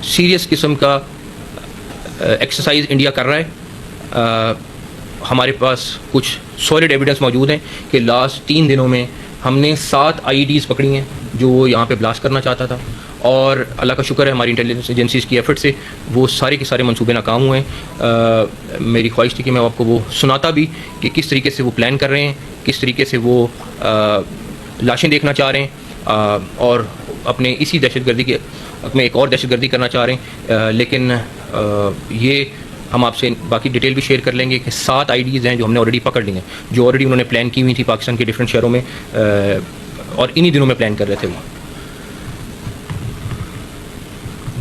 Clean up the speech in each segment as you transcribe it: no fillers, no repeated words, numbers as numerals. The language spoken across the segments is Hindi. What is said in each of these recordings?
सीरियस किस्म का एक्सरसाइज इंडिया कर रहा है। हमारे पास कुछ सॉलिड एविडेंस मौजूद हैं कि लास्ट 3 दिनों में हमने 7 IEDs पकड़ी हैं जो वो यहाँ पे ब्लास्ट करना चाहता था, और अल्लाह का शुक्र है हमारी इंटेलिजेंस एजेंसीज़ की एफर्ट से वो सारे के सारे मंसूबे नाकाम हुए हैं। मेरी ख्वाहिश थी कि मैं आपको वो सुनाता भी कि किस तरीके से वो प्लान कर रहे हैं, किस तरीके से वो लाशें देखना चाह रहे हैं, और अपने इसी दहशतगर्दी के में एक और दहशतगर्दी करना चाह रहे हैं। लेकिन ये हम आपसे बाकी डिटेल भी शेयर कर लेंगे कि 7 IEDs हैं जो हमने ऑलरेडी पकड़ ली हैं, जो ऑलरेडी उन्होंने प्लान की हुई थी पाकिस्तान के डिफरेंट शहरों में, और इन्हीं दिनों में प्लान कर रहे थे वो।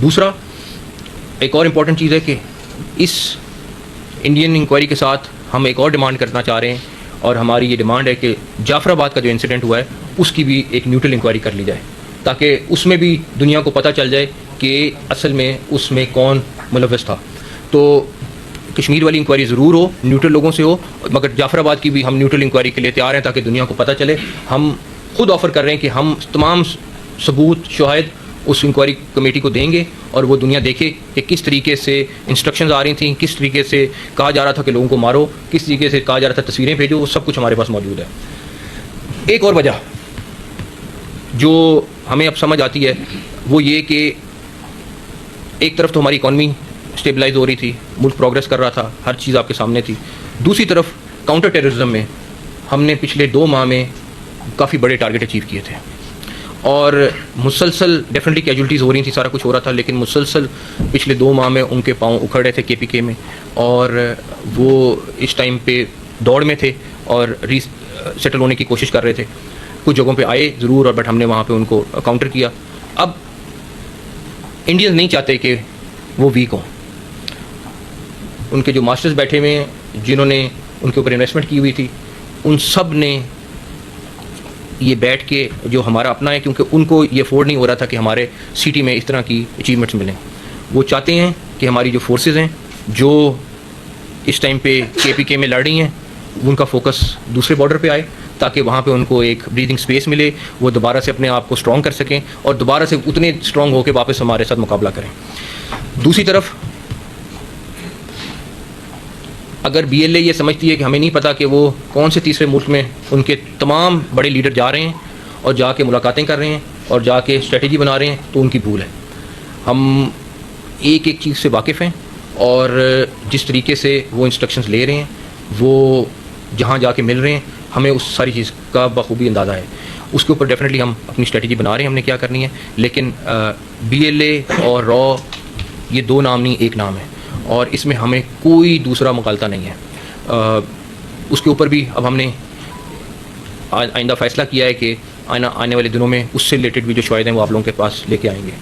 दूसरा एक और इम्पॉर्टेंट चीज़ है कि इस इंडियन इंक्वायरी के साथ हम एक और डिमांड करना चाह रहे हैं, और हमारी ये डिमांड है कि जाफराबाद का जो इंसिडेंट हुआ है उसकी भी एक न्यूट्रल इंक्वायरी कर ली जाए, ताकि उसमें भी दुनिया को पता चल जाए कि असल में उसमें कौन मुलव्वस था। तो कश्मीर वाली इंक्वायरी ज़रूर हो, न्यूट्रल लोगों से हो, मगर जाफराबाद की भी हम न्यूट्रल इंक्वायरी के लिए तैयार हैं ताकि दुनिया को पता चले। हम खुद ऑफ़र कर रहे हैं कि हम तमाम सबूत शाहिद उस इंक्वायरी कमेटी को देंगे, और वो दुनिया देखे कि किस तरीके से इंस्ट्रक्शंस आ रही थी, किस तरीके से कहा जा रहा था कि लोगों को मारो, किस तरीके से कहा जा रहा था तस्वीरें भेजो, वो सब कुछ हमारे पास मौजूद है। एक और वजह जो हमें अब समझ आती है वो ये कि एक तरफ तो हमारी इकॉनमी स्टेबलाइज हो रही थी, मुल्क प्रोग्रेस कर रहा था, हर चीज़ आपके सामने थी। दूसरी तरफ काउंटर टेररिज्म में हमने पिछले 2 माह में काफ़ी बड़े टारगेट अचीव किए थे, और मुसलसल डेफिनेटली कैजुअल्टीज़ हो रही थी, सारा कुछ हो रहा था, लेकिन मुसलसल पिछले 2 माह में उनके पाँव उखड़ रहे थे KPK में, और वो इस टाइम पे दौड़ में थे और सेटल होने की कोशिश कर रहे थे। कुछ जगहों पे आए ज़रूर, और बट हमने वहाँ पे उनको काउंटर किया। अब इंडियंस नहीं चाहते कि वो वीक हों। उनके जो मास्टर्स बैठे हुए हैं जिन्होंने उनके ऊपर इन्वेस्टमेंट की हुई थी, उन सब ने ये बैठ के जो हमारा अपना है, क्योंकि उनको ये अफोर्ड नहीं हो रहा था कि हमारे सिटी में इस तरह की अचीवमेंट्स मिलें। वो चाहते हैं कि हमारी जो फोर्सेस हैं जो इस टाइम पे KPK में लड़ रही हैं, उनका फोकस दूसरे बॉर्डर पे आए, ताकि वहाँ पे उनको एक ब्रीदिंग स्पेस मिले, वो दोबारा से अपने आप को स्ट्रॉन्ग कर सकें और दोबारा से उतने स्ट्रॉन्ग होकर वापस हमारे साथ मुकाबला करें। दूसरी तरफ अगर BLA ये समझती है कि हमें नहीं पता कि वो कौन से तीसरे मुल्क में उनके तमाम बड़े लीडर जा रहे हैं और जाके मुलाकातें कर रहे हैं और जाके स्ट्रेटजी बना रहे हैं, तो उनकी भूल है। हम एक एक चीज़ से वाकिफ़ हैं, और जिस तरीके से वो इंस्ट्रक्शंस ले रहे हैं, वो जहाँ जाके मिल रहे हैं, हमें उस सारी चीज़ का बखूबी अंदाज़ा है। उसके ऊपर डेफिनेटली हम अपनी स्ट्रेटजी बना रहे हैं, हमने क्या करनी है। लेकिन BLA और रॉ ये 2 नाम नहीं, एक नाम है, और इसमें हमें कोई दूसरा मुगालता नहीं है। उसके ऊपर भी अब हमने आइंदा फ़ैसला किया है कि आने वाले दिनों में उससे रिलेटेड भी जो शवाहिद हैं वो आप लोगों के पास लेके आएंगे।